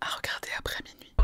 à regarder après minuit.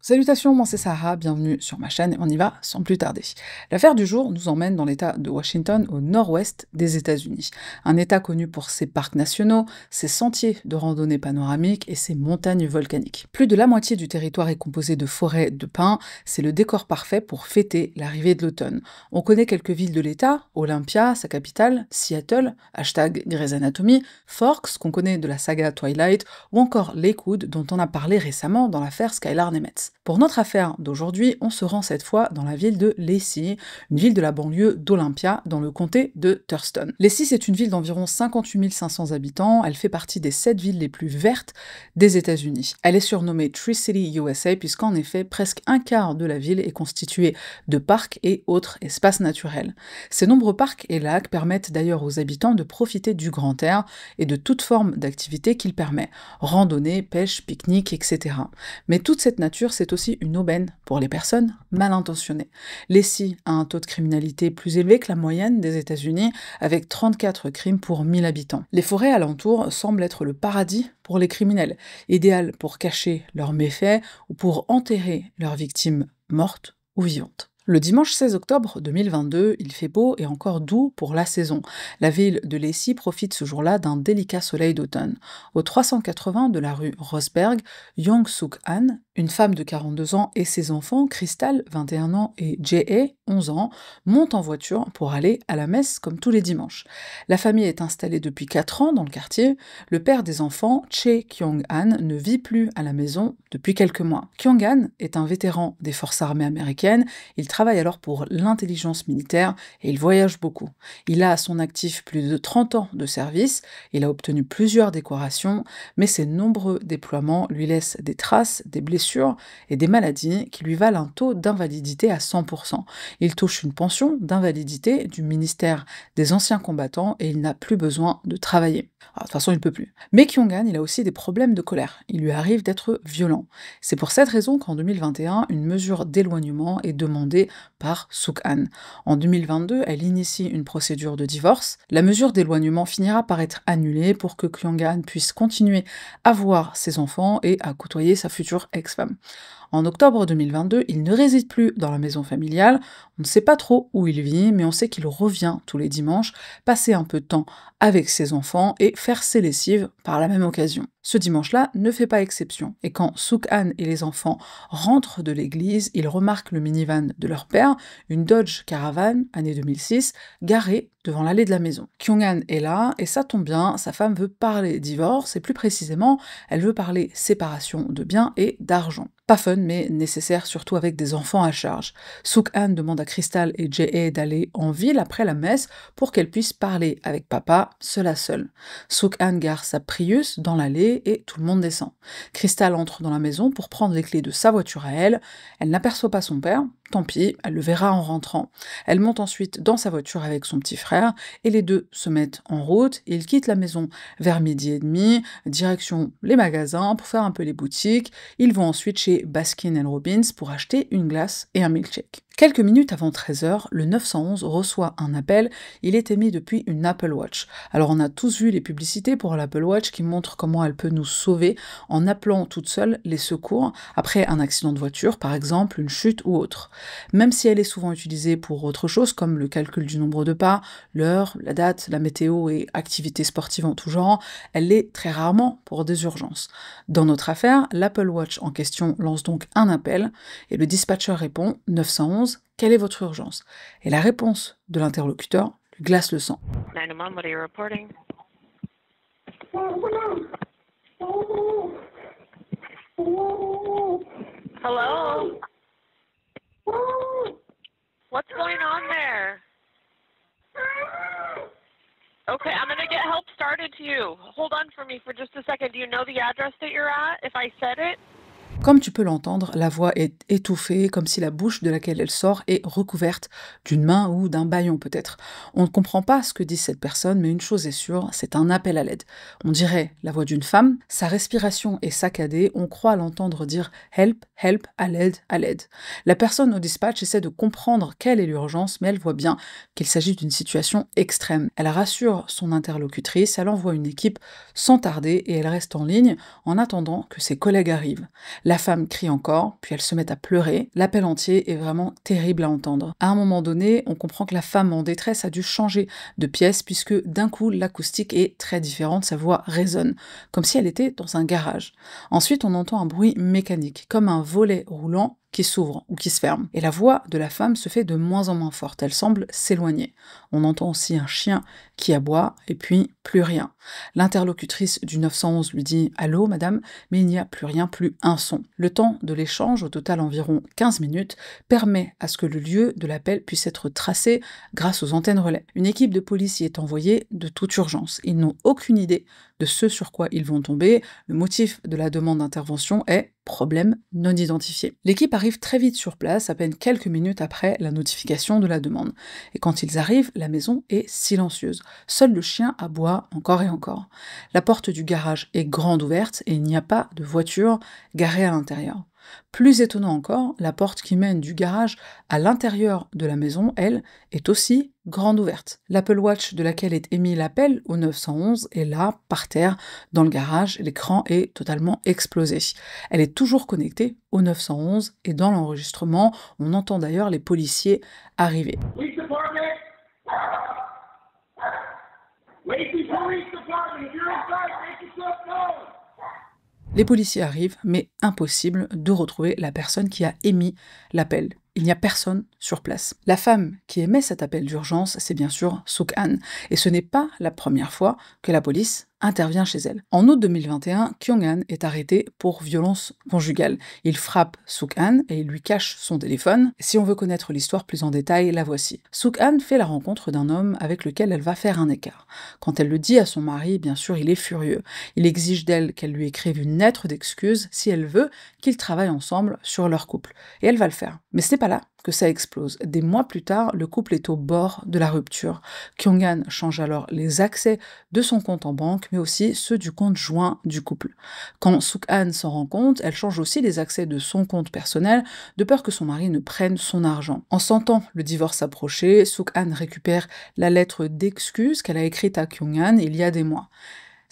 Salutations, moi c'est Sarah, bienvenue sur ma chaîne et on y va sans plus tarder. L'affaire du jour nous emmène dans l'état de Washington au nord-ouest des États-Unis. Un état connu pour ses parcs nationaux, ses sentiers de randonnée panoramiques et ses montagnes volcaniques. Plus de la moitié du territoire est composé de forêts de pins, c'est le décor parfait pour fêter l'arrivée de l'automne. On connaît quelques villes de l'état, Olympia, sa capitale, Seattle, hashtag Grey's Anatomy, Forks, qu'on connaît de la saga Twilight, ou encore Lakewood, dont on a parlé récemment dans l'affaire Skylar Nemetz. Pour notre affaire d'aujourd'hui, on se rend cette fois dans la ville de Lacey, une ville de la banlieue d'Olympia, dans le comté de Thurston. Lacey, c'est une ville d'environ 58 500 habitants, elle fait partie des 7 villes les plus vertes des États-Unis. Elle est surnommée Tree City USA, puisqu'en effet, presque un quart de la ville est constitué de parcs et autres espaces naturels. Ces nombreux parcs et lacs permettent d'ailleurs aux habitants de profiter du grand air et de toute forme d'activité qu'il permet, randonnée, pêche, pique-nique, etc. Mais toute cette nature, c'est aussi une aubaine pour les personnes mal intentionnées. Lacey a un taux de criminalité plus élevé que la moyenne des États-Unis, avec 34 crimes pour 1000 habitants. Les forêts alentours semblent être le paradis pour les criminels, idéal pour cacher leurs méfaits ou pour enterrer leurs victimes mortes ou vivantes. Le dimanche 16 octobre 2022, il fait beau et encore doux pour la saison. La ville de Lacey profite ce jour-là d'un délicat soleil d'automne. Au 380 de la rue Rosberg, Young-Suk Han, une femme de 42 ans et ses enfants, Crystal, 21 ans, et Jae, 11 ans, montent en voiture pour aller à la messe comme tous les dimanches. La famille est installée depuis 4 ans dans le quartier. Le père des enfants, Chae Kyung-han, ne vit plus à la maison depuis quelques mois. Kyung-han est un vétéran des forces armées américaines. Il travaille alors pour l'intelligence militaire et il voyage beaucoup. Il a à son actif plus de 30 ans de service, il a obtenu plusieurs décorations, mais ses nombreux déploiements lui laissent des traces, des blessures et des maladies qui lui valent un taux d'invalidité à 100%. Il touche une pension d'invalidité du ministère des Anciens Combattants et il n'a plus besoin de travailler. Alors, de toute façon, il ne peut plus. Mais Kyung-han, il a aussi des problèmes de colère. Il lui arrive d'être violent. C'est pour cette raison qu'en 2021, une mesure d'éloignement est demandée par Suk-han. En 2022, elle initie une procédure de divorce. La mesure d'éloignement finira par être annulée pour que Kyung-han puisse continuer à voir ses enfants et à côtoyer sa future ex-femme. En octobre 2022, il ne réside plus dans la maison familiale, on ne sait pas trop où il vit, mais on sait qu'il revient tous les dimanches, passer un peu de temps avec ses enfants et faire ses lessives par la même occasion. Ce dimanche-là ne fait pas exception, et quand Suk-han et les enfants rentrent de l'église, ils remarquent le minivan de leur père, une Dodge Caravan, année 2006, garée devant l'allée de la maison. Kyung-han est là, et ça tombe bien, sa femme veut parler divorce, et plus précisément, elle veut parler séparation de biens et d'argent. Pas fun, mais nécessaire, surtout avec des enfants à charge. Suk-han demande à Crystal et Jae d'aller en ville après la messe pour qu'elle puisse parler avec papa, seule à seule. Suk-han gare sa Prius dans l'allée et tout le monde descend. Crystal entre dans la maison pour prendre les clés de sa voiture à elle. Elle n'aperçoit pas son père, tant pis, elle le verra en rentrant. Elle monte ensuite dans sa voiture avec son petit frère et les deux se mettent en route. Ils quittent la maison vers 12h30, direction les magasins pour faire un peu les boutiques. Ils vont ensuite chez Baskin Robbins pour acheter une glace et un milkshake. Quelques minutes avant 13h, le 911 reçoit un appel, il est émis depuis une Apple Watch. Alors on a tous vu les publicités pour l'Apple Watch qui montrent comment elle peut nous sauver en appelant toute seule les secours après un accident de voiture, par exemple une chute ou autre. Même si elle est souvent utilisée pour autre chose comme le calcul du nombre de pas, l'heure, la date, la météo et activités sportives en tout genre, elle l'est très rarement pour des urgences. Dans notre affaire, l'Apple Watch en question lance donc un appel et le dispatcher répond 911, quelle est votre urgence? Et la réponse de l'interlocuteur lui glace le sang. 911, what are you reporting? Hello? What's going on there? Okay, I'm gonna get help started to you. Hold on for me for just a second. Do you know the address that you're at, if I said it? Comme tu peux l'entendre, la voix est étouffée, comme si la bouche de laquelle elle sort est recouverte d'une main ou d'un bâillon peut-être. On ne comprend pas ce que dit cette personne, mais une chose est sûre, c'est un appel à l'aide. On dirait la voix d'une femme, sa respiration est saccadée, on croit l'entendre dire help, help, à l'aide, à l'aide. La personne au dispatch essaie de comprendre quelle est l'urgence, mais elle voit bien qu'il s'agit d'une situation extrême. Elle rassure son interlocutrice, elle envoie une équipe sans tarder et elle reste en ligne en attendant que ses collègues arrivent. La femme crie encore, puis elle se met à pleurer. L'appel entier est vraiment terrible à entendre. À un moment donné, on comprend que la femme en détresse a dû changer de pièce puisque d'un coup l'acoustique est très différente, sa voix résonne, comme si elle était dans un garage. Ensuite, on entend un bruit mécanique, comme un volet roulant qui s'ouvre ou qui se ferme. Et la voix de la femme se fait de moins en moins forte, elle semble s'éloigner. On entend aussi un chien qui aboie, et puis plus rien. L'interlocutrice du 911 lui dit « Allô, madame ?» mais il n'y a plus rien, plus un son. Le temps de l'échange, au total environ 15 minutes, permet à ce que le lieu de l'appel puisse être tracé grâce aux antennes relais. Une équipe de police y est envoyée de toute urgence. Ils n'ont aucune idée de ce sur quoi ils vont tomber. Le motif de la demande d'intervention est problème non identifié. L'équipe arrive très vite sur place, à peine quelques minutes après la notification de la demande. Et quand ils arrivent, la maison est silencieuse. Seul le chien aboie encore et encore. La porte du garage est grande ouverte et il n'y a pas de voiture garée à l'intérieur. Plus étonnant encore, la porte qui mène du garage à l'intérieur de la maison, elle, est aussi grande ouverte. L'Apple Watch de laquelle est émis l'appel au 911 est là, par terre, dans le garage, l'écran est totalement explosé. Elle est toujours connectée au 911 et dans l'enregistrement, on entend d'ailleurs les policiers arriver. Police department! Lacey Police Department, if you're inside, make yourself known! Les policiers arrivent, mais impossible de retrouver la personne qui a émis l'appel. Il n'y a personne sur place. La femme qui émet cet appel d'urgence, c'est bien sûr Suk-han, et ce n'est pas la première fois que la police intervient chez elle. En août 2021, Kyung-han est arrêté pour violence conjugale. Il frappe Suk-han et il lui cache son téléphone. Si on veut connaître l'histoire plus en détail, la voici. Suk-han fait la rencontre d'un homme avec lequel elle va faire un écart. Quand elle le dit à son mari, bien sûr, il est furieux. Il exige d'elle qu'elle lui écrive une lettre d'excuse si elle veut qu'ils travaillent ensemble sur leur couple. Et elle va le faire. Mais ce n'est pas là que ça explose. Des mois plus tard, le couple est au bord de la rupture. Kyung-han change alors les accès de son compte en banque, mais aussi ceux du compte joint du couple. Quand Suk-han s'en rend compte, elle change aussi les accès de son compte personnel, de peur que son mari ne prenne son argent. En sentant le divorce approcher, Suk-han récupère la lettre d'excuse qu'elle a écrite à Kyung-han il y a des mois.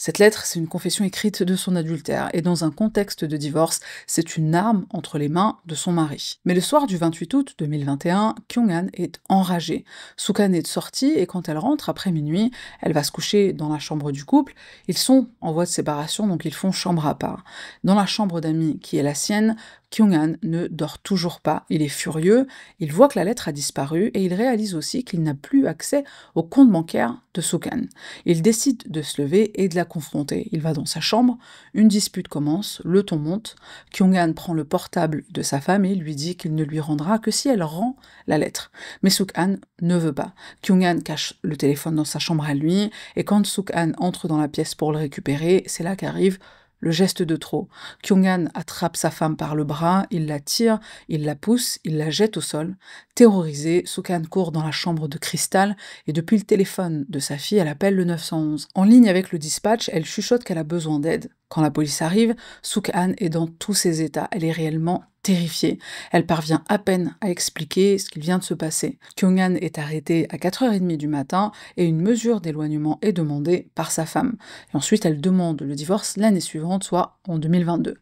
Cette lettre, c'est une confession écrite de son adultère, et dans un contexte de divorce, c'est une arme entre les mains de son mari. Mais le soir du 28 août 2021, Kyung-han est enragée. Suk-han est sortie, et quand elle rentre après minuit, elle va se coucher dans la chambre du couple. Ils sont en voie de séparation, donc ils font chambre à part. Dans la chambre d'amis qui est la sienne, Kyung-han ne dort toujours pas, il est furieux, il voit que la lettre a disparu et il réalise aussi qu'il n'a plus accès au compte bancaire de Suk-han. Il décide de se lever et de la confronter. Il va dans sa chambre, une dispute commence, le ton monte, Kyung-han prend le portable de sa femme et lui dit qu'il ne lui rendra que si elle rend la lettre. Mais Suk-han ne veut pas. Kyung-han cache le téléphone dans sa chambre à lui et quand Suk-han entre dans la pièce pour le récupérer, c'est là qu'arrive le geste de trop. Kyung-han attrape sa femme par le bras, il la tire, il la pousse, il la jette au sol. Terrorisée, Suk-han court dans la chambre de Crystal et depuis le téléphone de sa fille, elle appelle le 911. En ligne avec le dispatch, elle chuchote qu'elle a besoin d'aide. Quand la police arrive, Suk-han est dans tous ses états. Elle est réellement terrifiée. Elle parvient à peine à expliquer ce qu'il vient de se passer. Kyung-han est arrêtée à 4h30 du matin et une mesure d'éloignement est demandée par sa femme. Et ensuite, elle demande le divorce l'année suivante, soit en 2022.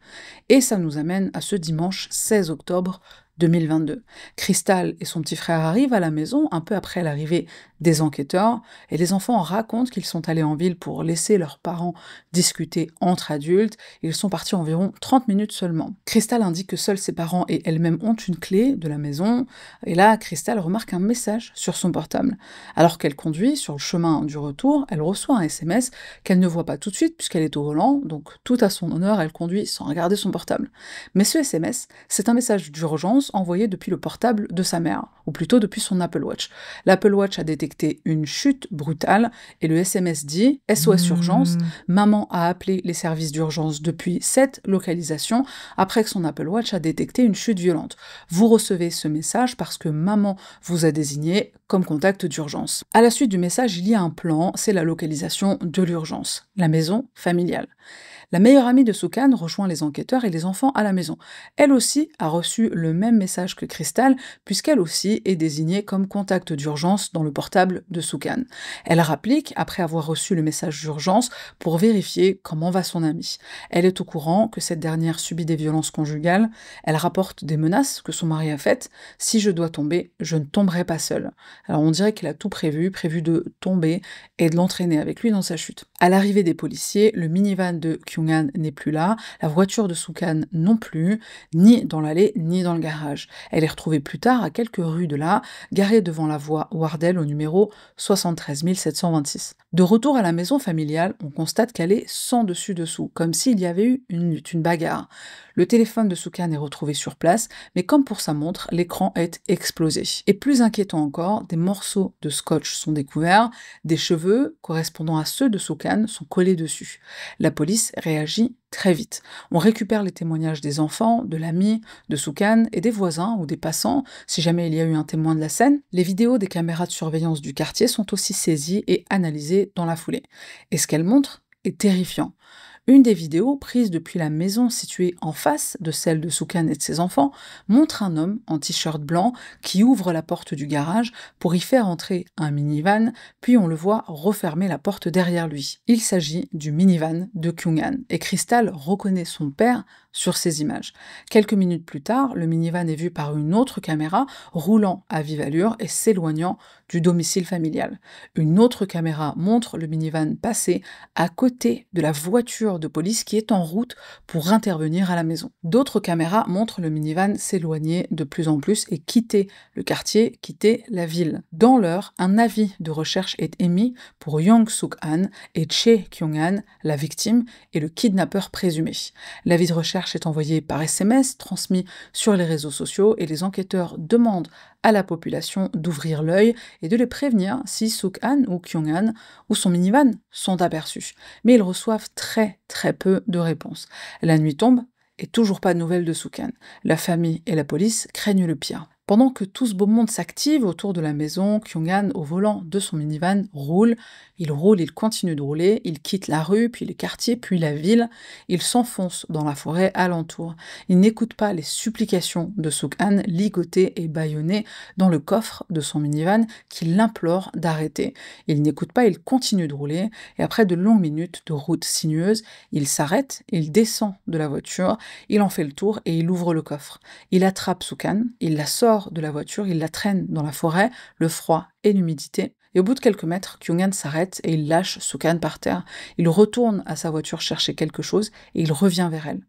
Et ça nous amène à ce dimanche 16 octobre 2022. Crystal et son petit frère arrivent à la maison un peu après l'arrivée des enquêteurs et les enfants racontent qu'ils sont allés en ville pour laisser leurs parents discuter entre adultes. Ils sont partis environ 30 minutes seulement. Crystal indique que seuls ses parents et elle-même ont une clé de la maison et là, Crystal remarque un message sur son portable. Alors qu'elle conduit sur le chemin du retour, elle reçoit un SMS qu'elle ne voit pas tout de suite puisqu'elle est au volant, donc tout à son honneur, elle conduit sans regarder son portable. Mais ce SMS, c'est un message d'urgence d'urgence envoyé depuis le portable de sa mère, ou plutôt depuis son Apple Watch. L'Apple Watch a détecté une chute brutale et le SMS dit « SOS urgence ». Maman a appelé les services d'urgence depuis cette localisation après que son Apple Watch a détecté une chute violente. Vous recevez ce message parce que maman vous a désigné comme contact d'urgence. À la suite du message, il y a un plan, c'est la localisation de l'urgence, la maison familiale. La meilleure amie de Sukhan rejoint les enquêteurs et les enfants à la maison. Elle aussi a reçu le même message que Crystal, puisqu'elle aussi est désignée comme contact d'urgence dans le portable de Sukhan. Elle rapplique après avoir reçu le message d'urgence pour vérifier comment va son amie. Elle est au courant que cette dernière subit des violences conjugales. Elle rapporte des menaces que son mari a faites. « Si je dois tomber, je ne tomberai pas seule ». Alors on dirait qu'elle a tout prévu de tomber et de l'entraîner avec lui dans sa chute. À l'arrivée des policiers, le minivan de Kyung-han n'est plus là, la voiture de Sukhan non plus, ni dans l'allée ni dans le garage. Elle est retrouvée plus tard à quelques rues de là, garée devant la voie Wardell au numéro 73 726. De retour à la maison familiale, on constate qu'elle est sans dessus-dessous, comme s'il y avait eu une bagarre. Le téléphone de Sukhan est retrouvé sur place, mais comme pour sa montre, l'écran est explosé. Et plus inquiétant encore, des morceaux de scotch sont découverts, des cheveux correspondant à ceux de Sukhan sont collés dessus. La police réagit très vite. On récupère les témoignages des enfants, de l'ami, de Sukhan et des voisins ou des passants, si jamais il y a eu un témoin de la scène. Les vidéos des caméras de surveillance du quartier sont aussi saisies et analysées dans la foulée. Et ce qu'elles montrent est terrifiant. Une des vidéos, prise depuis la maison située en face de celle de Sukhan et de ses enfants, montre un homme en t-shirt blanc qui ouvre la porte du garage pour y faire entrer un minivan, puis on le voit refermer la porte derrière lui. Il s'agit du minivan de Kyung-han, et Crystal reconnaît son père sur ces images. Quelques minutes plus tard, le minivan est vu par une autre caméra, roulant à vive allure et s'éloignant du domicile familial. Une autre caméra montre le minivan passer à côté de la voiture de police qui est en route pour intervenir à la maison. D'autres caméras montrent le minivan s'éloigner de plus en plus et quitter le quartier, quitter la ville. Dans l'heure, un avis de recherche est émis pour Young Suk-han et Chae Kyung-han, la victime, et le kidnappeur présumé. L'avis de recherche est envoyé par SMS, transmis sur les réseaux sociaux, et les enquêteurs demandent à la population d'ouvrir l'œil et de les prévenir si Suk-han ou Kyung-han ou son minivan sont aperçus. Mais ils reçoivent très peu de réponses. La nuit tombe et toujours pas de nouvelles de Suk-han. La famille et la police craignent le pire. Pendant que tout ce beau monde s'active autour de la maison, Kyung-han, au volant de son minivan, roule, il continue de rouler, il quitte la rue, puis les quartiers, puis la ville, il s'enfonce dans la forêt alentour. Il n'écoute pas les supplications de Suk-han, ligoté et bâillonné dans le coffre de son minivan, qui l'implore d'arrêter. Il n'écoute pas, il continue de rouler, et après de longues minutes de route sinueuse, il s'arrête, il descend de la voiture, il en fait le tour et il ouvre le coffre. Il attrape Suk-han, il la sort de la voiture, il la traîne dans la forêt, le froid et l'humidité. Et au bout de quelques mètres, Kyung-han s'arrête et il lâche Suk-han par terre. Il retourne à sa voiture chercher quelque chose et il revient vers elle.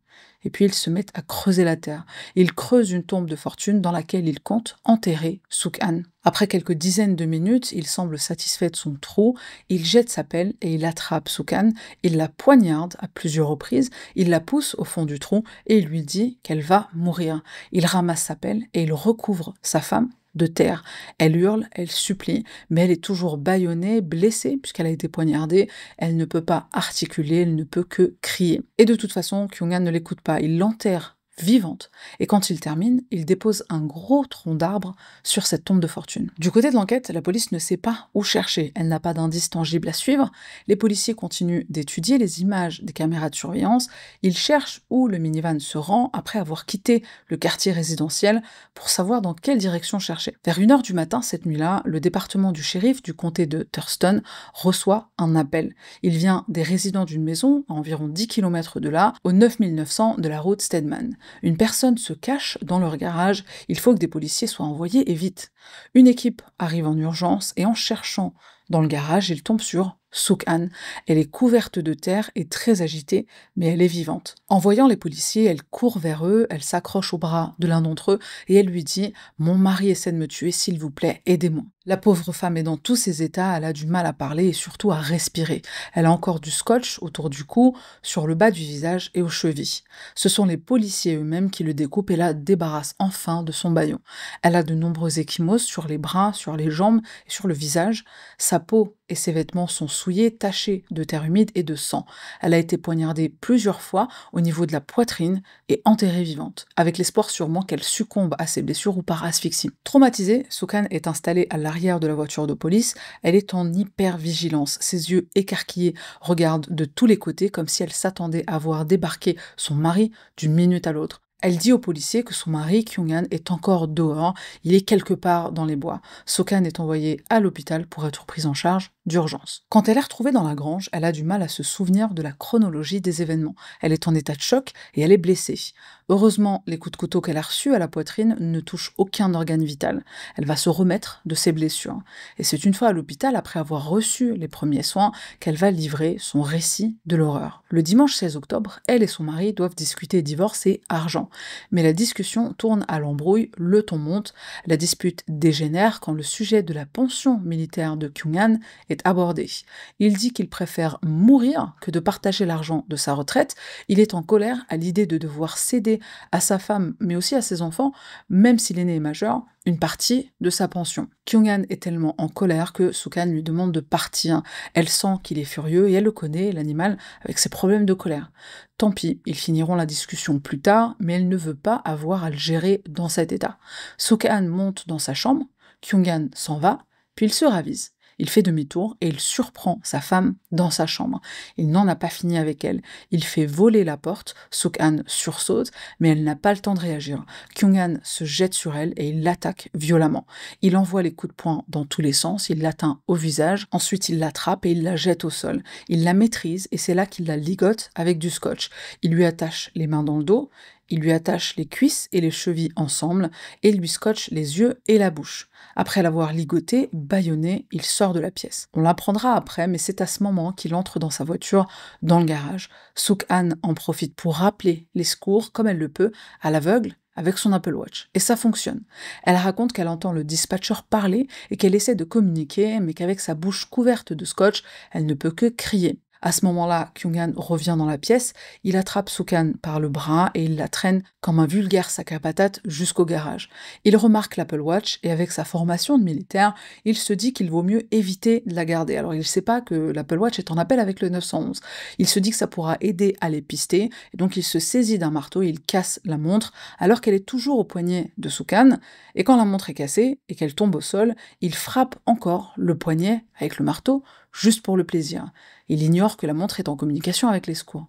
Et puis il se met à creuser la terre. Il creuse une tombe de fortune dans laquelle il compte enterrer Suk-han. Après quelques dizaines de minutes, il semble satisfait de son trou, il jette sa pelle et il attrape Suk-han, il la poignarde à plusieurs reprises, il la pousse au fond du trou et il lui dit qu'elle va mourir. Il ramasse sa pelle et il recouvre sa femme de terre. Elle hurle, elle supplie, mais elle est toujours bâillonnée, blessée, puisqu'elle a été poignardée, elle ne peut pas articuler, elle ne peut que crier. Et de toute façon, Kyung-han ne l'écoute pas, il l'enterre vivante, et quand il termine, il dépose un gros tronc d'arbre sur cette tombe de fortune. Du côté de l'enquête, la police ne sait pas où chercher, elle n'a pas d'indices tangibles à suivre, les policiers continuent d'étudier les images des caméras de surveillance, ils cherchent où le minivan se rend après avoir quitté le quartier résidentiel pour savoir dans quelle direction chercher. Vers 1h du matin, cette nuit-là, le département du shérif du comté de Thurston reçoit un appel. Il vient des résidents d'une maison, à environ 10 km de là, au 9900 de la route Stedman. Une personne se cache dans leur garage, il faut que des policiers soient envoyés et vite. Une équipe arrive en urgence et en cherchant Dans le garage, il tombe sur Suk-han. Elle est couverte de terre et très agitée, mais elle est vivante. En voyant les policiers, elle court vers eux, elle s'accroche au bras de l'un d'entre eux et elle lui dit « Mon mari essaie de me tuer, s'il vous plaît, aidez-moi ». La pauvre femme est dans tous ses états, elle a du mal à parler et surtout à respirer. Elle a encore du scotch autour du cou, sur le bas du visage et aux chevilles. Ce sont les policiers eux-mêmes qui le découpent et la débarrassent enfin de son bâillon. Elle a de nombreux ecchymoses sur les bras, sur les jambes et sur le visage. Sa peau et ses vêtements sont souillés, tachés de terre humide et de sang. Elle a été poignardée plusieurs fois au niveau de la poitrine et enterrée vivante, avec l'espoir sûrement qu'elle succombe à ses blessures ou par asphyxie. Traumatisée, Suk-han est installée à l'arrière de la voiture de police. Elle est en hyper-vigilance. Ses yeux écarquillés regardent de tous les côtés comme si elle s'attendait à voir débarquer son mari d'une minute à l'autre. Elle dit au policier que son mari, Kyung-han, est encore dehors, il est quelque part dans les bois. Suk-han est envoyée à l'hôpital pour être prise en charge d'urgence. Quand elle est retrouvée dans la grange, elle a du mal à se souvenir de la chronologie des événements. Elle est en état de choc et elle est blessée. Heureusement, les coups de couteau qu'elle a reçus à la poitrine ne touchent aucun organe vital. Elle va se remettre de ses blessures. Et c'est une fois à l'hôpital, après avoir reçu les premiers soins, qu'elle va livrer son récit de l'horreur. Le dimanche 16 octobre, elle et son mari doivent discuter divorce et argent. Mais la discussion tourne à l'embrouille, le ton monte, la dispute dégénère quand le sujet de la pension militaire de Kyung-han est abordé. Il dit qu'il préfère mourir que de partager l'argent de sa retraite. Il est en colère à l'idée de devoir céder à sa femme, mais aussi à ses enfants, même si l'aîné est majeur, une partie de sa pension. Kyung-han est tellement en colère que Suk-han lui demande de partir. Elle sent qu'il est furieux et elle le connaît, l'animal, avec ses problèmes de colère. Tant pis, ils finiront la discussion plus tard, mais elle ne veut pas avoir à le gérer dans cet état. Suk-han monte dans sa chambre, Kyung-han s'en va, puis il se ravise. Il fait demi-tour et il surprend sa femme dans sa chambre. Il n'en a pas fini avec elle. Il fait voler la porte, Suk-han sursaute, mais elle n'a pas le temps de réagir. Kyung-han se jette sur elle et il l'attaque violemment. Il envoie les coups de poing dans tous les sens, il l'atteint au visage, ensuite il l'attrape et il la jette au sol. Il la maîtrise et c'est là qu'il la ligote avec du scotch. Il lui attache les mains dans le dos, il lui attache les cuisses et les chevilles ensemble et il lui scotche les yeux et la bouche. Après l'avoir ligoté, bâillonné, il sort de la pièce. On l'apprendra après, mais c'est à ce moment qu'il entre dans sa voiture, dans le garage. Suk-han en profite pour rappeler les secours, comme elle le peut, à l'aveugle, avec son Apple Watch. Et ça fonctionne. Elle raconte qu'elle entend le dispatcher parler et qu'elle essaie de communiquer, mais qu'avec sa bouche couverte de scotch, elle ne peut que crier. À ce moment-là, Kyung-han revient dans la pièce, il attrape Suk-han par le bras et il la traîne comme un vulgaire sac à patates jusqu'au garage. Il remarque l'Apple Watch et avec sa formation de militaire, il se dit qu'il vaut mieux éviter de la garder. Alors il ne sait pas que l'Apple Watch est en appel avec le 911. Il se dit que ça pourra aider à les pister, et donc il se saisit d'un marteau et il casse la montre alors qu'elle est toujours au poignet de Suk-han, et quand la montre est cassée et qu'elle tombe au sol, il frappe encore le poignet avec le marteau, juste pour le plaisir. Il ignore que la montre est en communication avec les secours.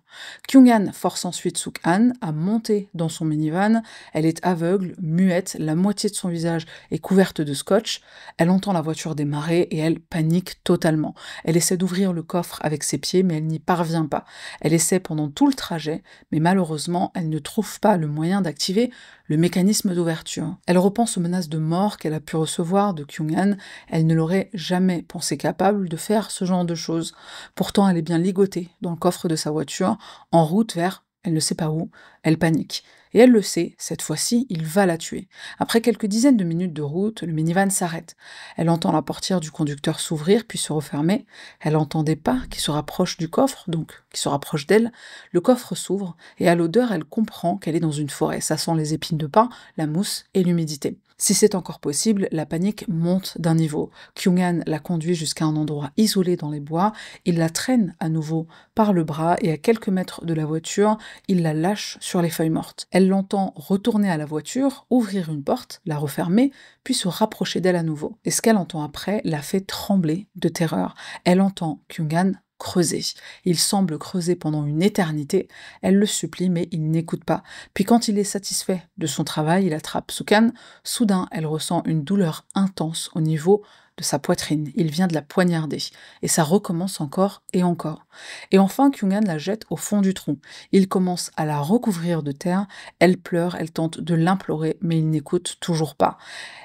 Kyung-han force ensuite Suk-han à monter dans son minivan. Elle est aveugle, muette, la moitié de son visage est couverte de scotch. Elle entend la voiture démarrer et elle panique totalement. Elle essaie d'ouvrir le coffre avec ses pieds, mais elle n'y parvient pas. Elle essaie pendant tout le trajet, mais malheureusement, elle ne trouve pas le moyen d'activer le mécanisme d'ouverture. Elle repense aux menaces de mort qu'elle a pu recevoir de Kyung-han. Elle ne l'aurait jamais pensé capable de faire ce genre de choses. Pourtant, elle est bien ligotée dans le coffre de sa voiture, en route vers elle ne sait pas où, elle panique. Et elle le sait, cette fois-ci, il va la tuer. Après quelques dizaines de minutes de route, le minivan s'arrête. Elle entend la portière du conducteur s'ouvrir puis se refermer. Elle entend des pas qui se rapprochent du coffre, donc qui se rapprochent d'elle. Le coffre s'ouvre et à l'odeur, elle comprend qu'elle est dans une forêt. Ça sent les épines de pin, la mousse et l'humidité. Si c'est encore possible, la panique monte d'un niveau. Kyung-han la conduit jusqu'à un endroit isolé dans les bois, il la traîne à nouveau par le bras et à quelques mètres de la voiture, il la lâche sur les feuilles mortes. Elle l'entend retourner à la voiture, ouvrir une porte, la refermer, puis se rapprocher d'elle à nouveau. Et ce qu'elle entend après la fait trembler de terreur. Elle entend Kyung-han creuser. Il semble creuser pendant une éternité. Elle le supplie, mais il n'écoute pas. Puis quand il est satisfait de son travail, il attrape Suk-han. Soudain, elle ressent une douleur intense au niveau de sa poitrine, il vient de la poignarder, et ça recommence encore et encore. Et enfin, Kyung-han la jette au fond du trou. Il commence à la recouvrir de terre, elle pleure, elle tente de l'implorer, mais il n'écoute toujours pas.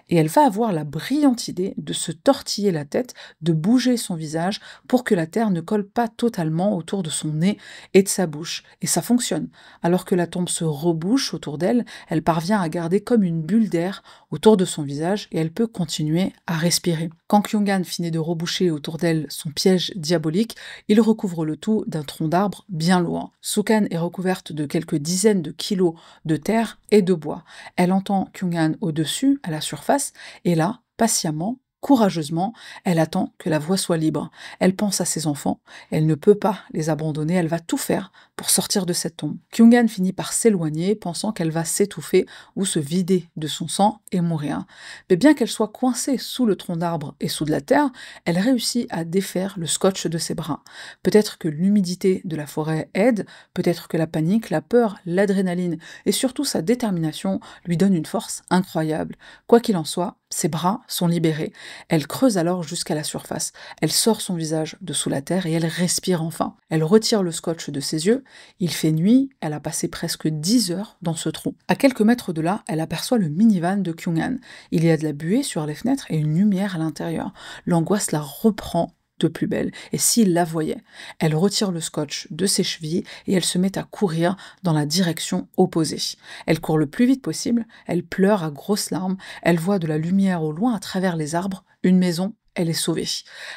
Et elle va avoir la brillante idée de se tortiller la tête, de bouger son visage pour que la terre ne colle pas totalement autour de son nez et de sa bouche. Et ça fonctionne. Alors que la tombe se rebouche autour d'elle, elle parvient à garder comme une bulle d'air autour de son visage et elle peut continuer à respirer. Quand Kyung-han finit de reboucher autour d'elle son piège diabolique, il recouvre le tout d'un tronc d'arbre bien loin. Soo-kan est recouverte de quelques dizaines de kilos de terre et de bois. Elle entend Kyung-han au-dessus, à la surface, et là, patiemment, courageusement, elle attend que la voie soit libre. Elle pense à ses enfants, elle ne peut pas les abandonner, elle va tout faire pour sortir de cette tombe. Kyung-han finit par s'éloigner, pensant qu'elle va s'étouffer ou se vider de son sang et mourir. Mais bien qu'elle soit coincée sous le tronc d'arbre et sous de la terre, elle réussit à défaire le scotch de ses bras. Peut-être que l'humidité de la forêt aide, peut-être que la panique, la peur, l'adrénaline et surtout sa détermination lui donnent une force incroyable. Quoi qu'il en soit, ses bras sont libérés. Elle creuse alors jusqu'à la surface. Elle sort son visage de sous la terre et elle respire enfin. Elle retire le scotch de ses yeux. Il fait nuit, elle a passé presque 10 heures dans ce trou. À quelques mètres de là, elle aperçoit le minivan de Kyung-han. Il y a de la buée sur les fenêtres et une lumière à l'intérieur. L'angoisse la reprend de plus belle, et s'il la voyait, elle retire le scotch de ses chevilles et elle se met à courir dans la direction opposée. Elle court le plus vite possible, elle pleure à grosses larmes, elle voit de la lumière au loin à travers les arbres, une maison, elle est sauvée.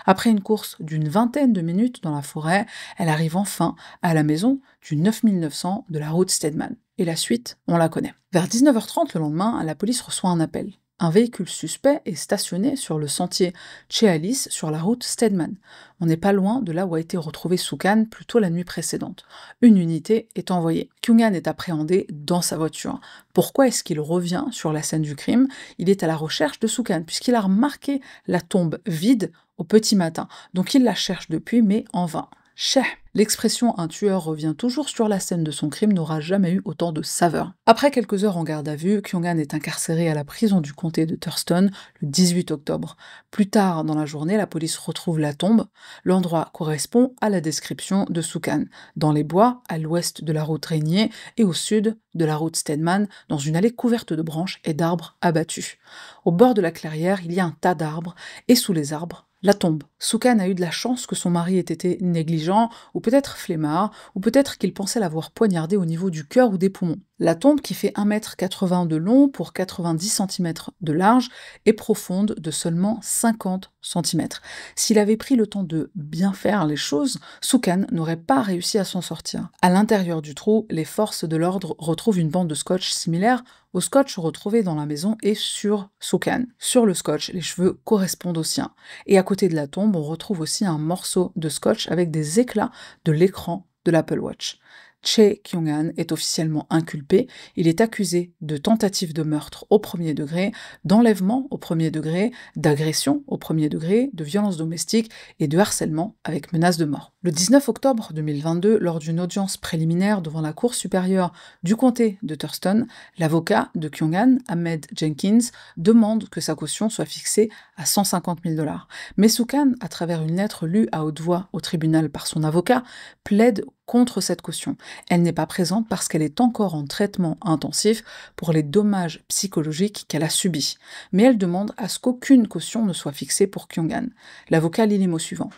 Après une course d'une vingtaine de minutes dans la forêt, elle arrive enfin à la maison du 9900 de la route Stedman. Et la suite, on la connaît. Vers 19h30 le lendemain, la police reçoit un appel. Un véhicule suspect est stationné sur le sentier Chehalis sur la route Stedman. On n'est pas loin de là où a été retrouvé Soo-kan plus tôt la nuit précédente. Une unité est envoyée. Kyung-han est appréhendé dans sa voiture. Pourquoi est-ce qu'il revient sur la scène du crime? Il est à la recherche de Soo-kan, puisqu'il a remarqué la tombe vide au petit matin. Donc il la cherche depuis, mais en vain. Cheh. L'expression « un tueur revient toujours sur la scène de son crime » n'aura jamais eu autant de saveur. Après quelques heures en garde à vue, Kyung-han est incarcéré à la prison du comté de Thurston le 18 octobre. Plus tard dans la journée, la police retrouve la tombe. L'endroit correspond à la description de Soo-kan, dans les bois, à l'ouest de la route Rainier et au sud de la route Stedman, dans une allée couverte de branches et d'arbres abattus. Au bord de la clairière, il y a un tas d'arbres, et sous les arbres, la tombe. Soo-kan a eu de la chance que son mari ait été négligent, ou peut-être flemmard, ou peut-être qu'il pensait l'avoir poignardée au niveau du cœur ou des poumons. La tombe, qui fait 1,80 m de long pour 90 cm de large, est profonde de seulement 50 cm. S'il avait pris le temps de bien faire les choses, Soo-kan n'aurait pas réussi à s'en sortir. À l'intérieur du trou, les forces de l'ordre retrouvent une bande de scotch similaire au scotch retrouvé dans la maison et sur Soo-kan. Sur le scotch, les cheveux correspondent aux siens. Et à côté de la tombe, on retrouve aussi un morceau de scotch avec des éclats de l'écran de l'Apple Watch. Chae Kyung-han est officiellement inculpé. Il est accusé de tentative de meurtre au premier degré, d'enlèvement au premier degré, d'agression au premier degré, de violence domestique et de harcèlement avec menace de mort. Le 19 octobre 2022, lors d'une audience préliminaire devant la Cour supérieure du comté de Thurston, l'avocat de Kyung-han, Ahmed Jenkins, demande que sa caution soit fixée à 150 000 $. Mais Soo-kan, à travers une lettre lue à haute voix au tribunal par son avocat, plaide contre cette caution. Elle n'est pas présente parce qu'elle est encore en traitement intensif pour les dommages psychologiques qu'elle a subis. Mais elle demande à ce qu'aucune caution ne soit fixée pour Kyung-han. L'avocat lit les mots suivants.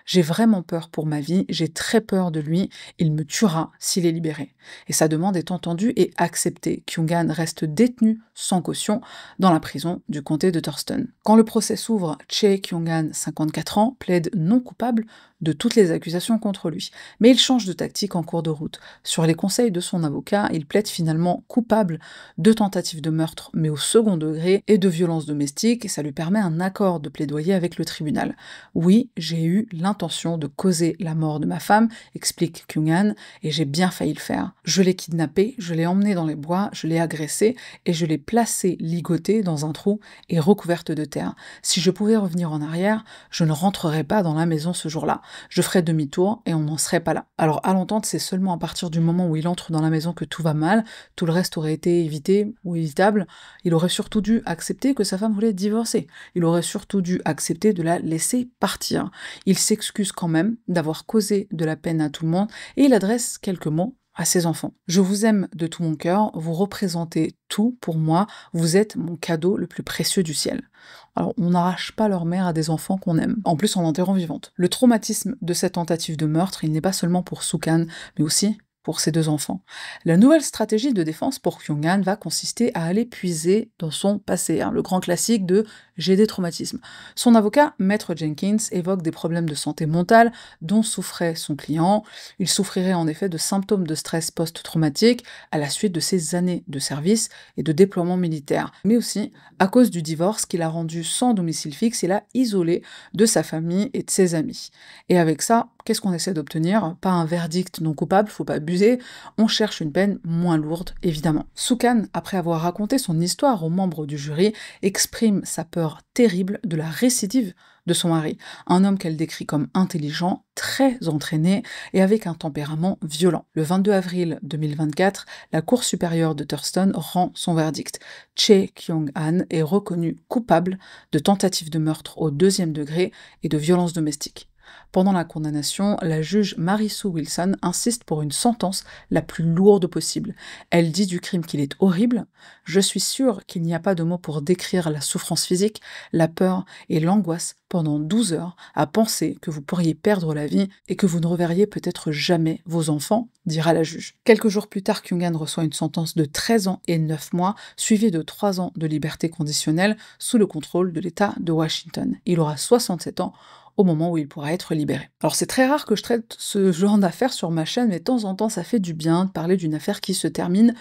J'ai vraiment peur pour ma vie, j'ai très peur de lui, il me tuera s'il est libéré. Et sa demande est entendue et acceptée. Kyung-han reste détenu sans caution dans la prison du comté de Thurston. Quand le procès s'ouvre, Chae Kyung-han, 54 ans, plaide non coupable de toutes les accusations contre lui. Mais il change de tactique en cours de route. Sur les conseils de son avocat, il plaide finalement coupable de tentative de meurtre, mais au second degré, et de violence domestique, et ça lui permet un accord de plaidoyer avec le tribunal. Oui, j'ai eu l'intention l'intention de causer la mort de ma femme, explique Kyung-han, et j'ai bien failli le faire. Je l'ai kidnappée, je l'ai emmenée dans les bois, je l'ai agressée, et je l'ai placée ligotée dans un trou et recouverte de terre. Si je pouvais revenir en arrière, je ne rentrerais pas dans la maison ce jour-là. Je ferais demi-tour et on n'en serait pas là. Alors à l'entente, c'est seulement à partir du moment où il entre dans la maison que tout va mal, tout le reste aurait été évité ou évitable. Il aurait surtout dû accepter que sa femme voulait divorcer. Il aurait surtout dû accepter de la laisser partir. Il s'excuse quand même d'avoir causé de la peine à tout le monde et il adresse quelques mots à ses enfants. Je vous aime de tout mon cœur, vous représentez tout pour moi, vous êtes mon cadeau le plus précieux du ciel. Alors, on n'arrache pas leur mère à des enfants qu'on aime, en plus en l'enterrant vivante. Le traumatisme de cette tentative de meurtre, il n'est pas seulement pour Soo-kan, mais aussi pour ses 2 enfants. La nouvelle stratégie de défense pour Kyung-han va consister à aller puiser dans son passé, le grand classique de « j'ai des traumatismes ». Son avocat, Maître Jenkins, évoque des problèmes de santé mentale dont souffrait son client. Il souffrirait en effet de symptômes de stress post-traumatique à la suite de ses années de service et de déploiement militaire, mais aussi à cause du divorce qui l'a rendu sans domicile fixe et l'a isolé de sa famille et de ses amis. Et avec ça, qu'est-ce qu'on essaie d'obtenir? Pas un verdict non coupable, faut pas abuser, on cherche une peine moins lourde, évidemment. Soo-kan, après avoir raconté son histoire aux membres du jury, exprime sa peur terrible de la récidive de son mari, un homme qu'elle décrit comme intelligent, très entraîné et avec un tempérament violent. Le 22 avril 2024, la Cour supérieure de Thurston rend son verdict. Chae Kyung-han est reconnu coupable de tentative de meurtre au 2e degré et de violence domestique. Pendant la condamnation, la juge Mary-Sue Wilson insiste pour une sentence la plus lourde possible. Elle dit du crime qu'il est horrible. Je suis sûre qu'il n'y a pas de mots pour décrire la souffrance physique, la peur et l'angoisse pendant 12 heures à penser que vous pourriez perdre la vie et que vous ne reverriez peut-être jamais vos enfants, dira la juge. Quelques jours plus tard, Kyung-han reçoit une sentence de 13 ans et 9 mois, suivie de 3 ans de liberté conditionnelle sous le contrôle de l'État de Washington. Il aura 67 ans au moment où il pourra être libéré. Alors c'est très rare que je traite ce genre d'affaires sur ma chaîne, mais de temps en temps ça fait du bien de parler d'une affaire qui se termine,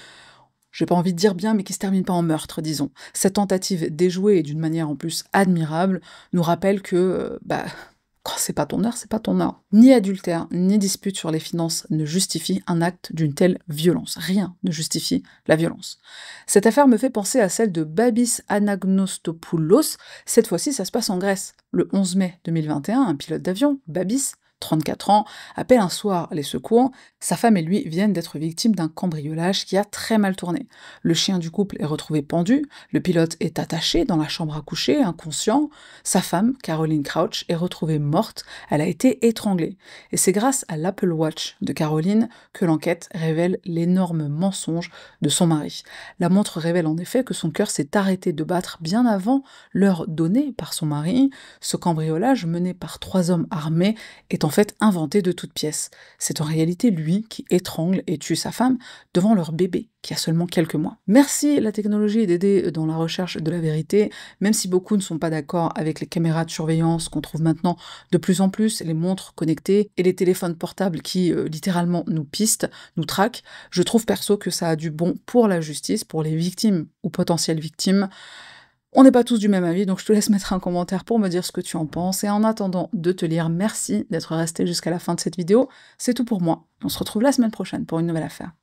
j'ai pas envie de dire bien, mais qui se termine pas en meurtre, disons. Cette tentative déjouée et d'une manière en plus admirable nous rappelle que, quand c'est pas ton heure, c'est pas ton heure. Ni adultère, ni dispute sur les finances ne justifie un acte d'une telle violence. Rien ne justifie la violence. Cette affaire me fait penser à celle de Babis Anagnostopoulos. Cette fois-ci, ça se passe en Grèce. Le 11 mai 2021, un pilote d'avion, Babis, 34 ans, appelle un soir les secours. Sa femme et lui viennent d'être victimes d'un cambriolage qui a très mal tourné. Le chien du couple est retrouvé pendu, le pilote est attaché dans la chambre à coucher, inconscient. Sa femme, Caroline Crouch, est retrouvée morte, elle a été étranglée. Et c'est grâce à l'Apple Watch de Caroline que l'enquête révèle l'énorme mensonge de son mari. La montre révèle en effet que son cœur s'est arrêté de battre bien avant l'heure donnée par son mari. Ce cambriolage, mené par 3 hommes armés, est en fait inventé de toutes pièces. C'est en réalité lui qui étrangle et tue sa femme devant leur bébé, qui a seulement quelques mois. Merci, la technologie d'aider dans la recherche de la vérité, même si beaucoup ne sont pas d'accord avec les caméras de surveillance qu'on trouve maintenant de plus en plus, les montres connectées et les téléphones portables qui littéralement nous pistent, nous traquent. Je trouve perso que ça a du bon pour la justice, pour les victimes ou potentielles victimes. On n'est pas tous du même avis, donc je te laisse mettre un commentaire pour me dire ce que tu en penses, et en attendant de te lire, merci d'être resté jusqu'à la fin de cette vidéo, c'est tout pour moi. On se retrouve la semaine prochaine pour une nouvelle affaire.